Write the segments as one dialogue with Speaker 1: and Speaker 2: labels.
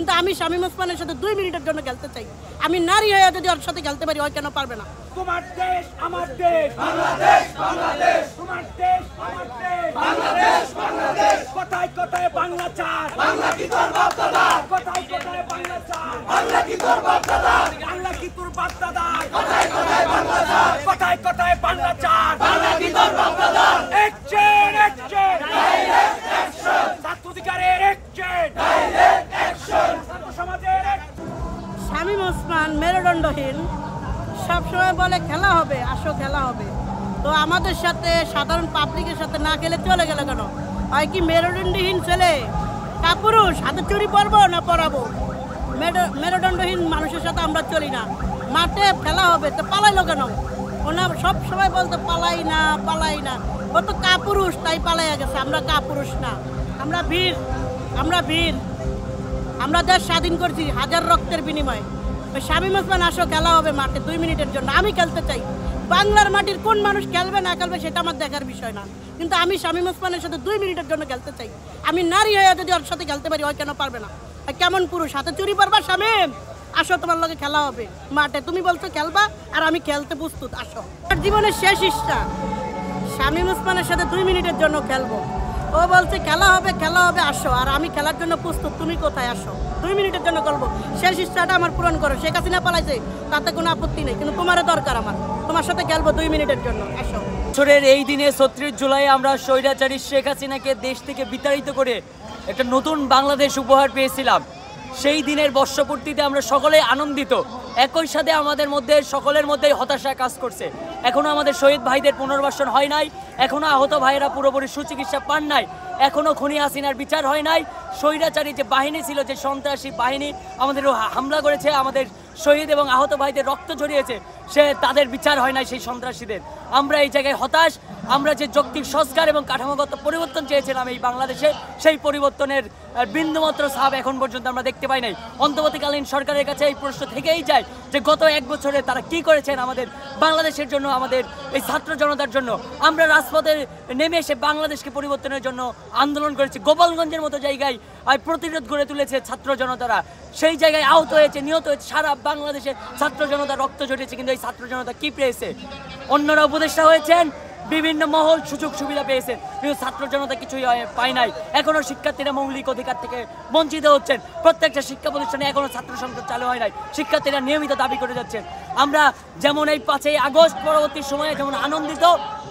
Speaker 1: কিন্তু আমি শামীম ওসমানের সাথে 2 মিনিটের জন্য খেলতে চাই। আমি নারী হয়ে যদি ওর সাথে খেলতে পারি, ওই কেন পারবে না?
Speaker 2: তোমার দেশ আমার দেশ, বাংলাদেশ বাংলাদেশ, তোমার দেশ আমার দেশ, বাংলাদেশ বাংলাদেশ, কোথায় কোথায় বাংলা চার, বাংলা কি তোর বাপ দাদা, কোথায় কোথায় বাংলা চার, বাংলা কি তোর বাপ দাদা, বাংলা কি তোর বাপ দাদা, কোথায় কোথায় বাংলা চার, কোথায় কোথায় বাংলা চার, বাংলা কি তোর বাপ দাদা। অ্যাকশন অ্যাকশন, ডাইরেক্ট অ্যাকশন, ছাত্র অধিকারের অ্যাকশন, ডাইরেক্ট অ্যাকশন, ছাত্র সমাজের
Speaker 1: শামীম ওসমান মেরুদণ্ডহীন, সবসময় বলে খেলা হবে, আসো খেলা হবে। তো আমাদের সাথে সাধারণ পাবলিকের সাথে না খেলে চলে গেল কেন? হয় কি মেরুদণ্ডহীন ছেলে কাপুরুষ, হাতে চুরি পরবো না পরাবো? মেরুদণ্ডহীন মানুষের সাথে আমরা চলি না। মাঠে খেলা হবে তো পালাইলো কেন? ওনা সব সময় বলতো পালাই না পালাই না। ও তো কাপুরুষ, তাই পালাইয়া গেছে। আমরা কাপুরুষ না, আমরা বীর, আমরা বীর। আমরা দেশ স্বাধীন করছি হাজার রক্তের বিনিময়ে। শামীম ওসমান আসো খেলা হবে মাঠে 2 মিনিটের জন্য। আমি খেলতে চাই। বাংলার মাটির কোন মানুষ খেলবে না খেলবে সেটা আমার দেখার বিষয় না, কিন্তু আমি শামীম ওসমানের সাথে 2 মিনিটের জন্য খেলতে চাই। আমি নারী হয়ে যদি ওর সাথে খেলতে পারি, ওই কেন পারবে না? কেমন পুরুষ, হাতে চুরি পারবা? শামীম আসো, তোমার লগে খেলা হবে মাঠে। তুমি বলছো খেলবা, আর আমি খেলতে প্রস্তুত। আসো। আমার জীবনের শেষ ইচ্ছা শামীম ওসমানের সাথে 2 মিনিটের জন্য খেলবো। ও বলছে খেলা হবে আসো, আর আমি খেলার জন্য প্রস্তুত। তুমি কোথায়? আসো, 2 মিনিটের জন্য খেলবো। শেষ ইচ্ছাটা আমার পূরণ করো। শেখ হাসিনা পালাইছে, তাতে কোনো আপত্তি নেই, কিন্তু তোমারও দরকার আমার। তোমার সাথে খেলবো 2 মিনিটের জন্য। আসো।
Speaker 3: বছরের এই দিনে ৩৬ জুলাই আমরা স্বৈরাচারী শেখ হাসিনাকে দেশ থেকে বিতাড়িত করে একটা নতুন বাংলাদেশ উপহার পেয়েছিলাম। সেই দিনের বর্ষপূর্তিতে আমরা সকলে আনন্দিত। একই সাথে আমাদের মধ্যে সকলের মধ্যেই হতাশা কাজ করছে। এখনও আমাদের শহীদ ভাইদের পুনর্বাসন হয় নাই, এখনও আহত ভাইয়েরা পুরোপুরি সুচিকিৎসা পান নাই, এখনও খুনি হাসিনার বিচার হয় নাই। স্বৈরাচারী যে বাহিনী ছিল, যে সন্ত্রাসী বাহিনী আমাদের হামলা করেছে, আমাদের শহীদ এবং আহত ভাইদের রক্ত ঝরিয়েছে, তাদের বিচার হয় নাই সেই সন্ত্রাসীদের। আমরা এই জায়গায় হতাশ। আমরা যে যৌক্তিক সংস্কার এবং কাঠামোগত পরিবর্তন চেয়েছিলাম এই বাংলাদেশে, সেই পরিবর্তনের বিন্দুমাত্র ছাপ এখন পর্যন্ত আমরা দেখতে পাই নাই। অন্তর্বর্তীকালীন সরকারের কাছে এই প্রশ্ন থেকেই যায় যে গত 1 বছরে তারা কি করেছেন আমাদের বাংলাদেশের জন্য, আমাদের এই ছাত্র জনতার জন্য। আমরা রাজপথে নেমে এসে বাংলাদেশকে পরিবর্তনের জন্য আন্দোলন করেছি। গোপালগঞ্জের মতো জায়গায় প্রতিরোধ গড়ে তুলেছে ছাত্র জনতারা। সেই জায়গায় আহত হয়েছে, নিহত হয়েছে, সারা বাংলাদেশে ছাত্র জনতা রক্ত ঝরিয়েছে। কিন্তু এই ছাত্র জনতা কি পেয়েছে? অন্যরা উপদেষ্টা হয়েছেন, বিভিন্ন মহল সুযোগ সুবিধা পেয়েছে, কিন্তু ছাত্র জনতা কিছুই পায় নাই। এখনও শিক্ষার্থীরা মৌলিক অধিকার থেকে বঞ্চিত হচ্ছেন। প্রত্যেকটা শিক্ষা প্রতিষ্ঠানে এখনও ছাত্র সংসদ চালু হয় নাই। শিক্ষার্থীরা নিয়মিত দাবি করে যাচ্ছেন। আমরা যেমন এই 5ই আগস্ট পরবর্তী সময়ে যেমন আনন্দিত,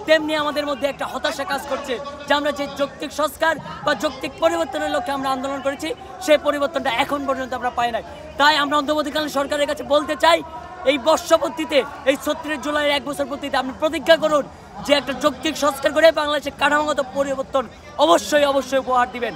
Speaker 3: তেমনি আমাদের মধ্যে একটা হতাশা কাজ করছে যে আমরা যে যৌক্তিক সংস্কার বা যৌক্তিক পরিবর্তনের লক্ষ্যে আমরা আন্দোলন করেছি, সেই পরিবর্তনটা এখন পর্যন্ত আমরা পাই নাই। তাই আমরা অন্তর্বর্তীকালীন সরকারের কাছে বলতে চাই, এই বর্ষপূর্তিতে, এই ৩৬ জুলাইয়ের 1 বছর পূর্তিতে আপনি প্রতিজ্ঞা করুন যে একটা যৌক্তিক সংস্কার করে বাংলাদেশের কাঠামোগত পরিবর্তন অবশ্যই উপহার দিবেন।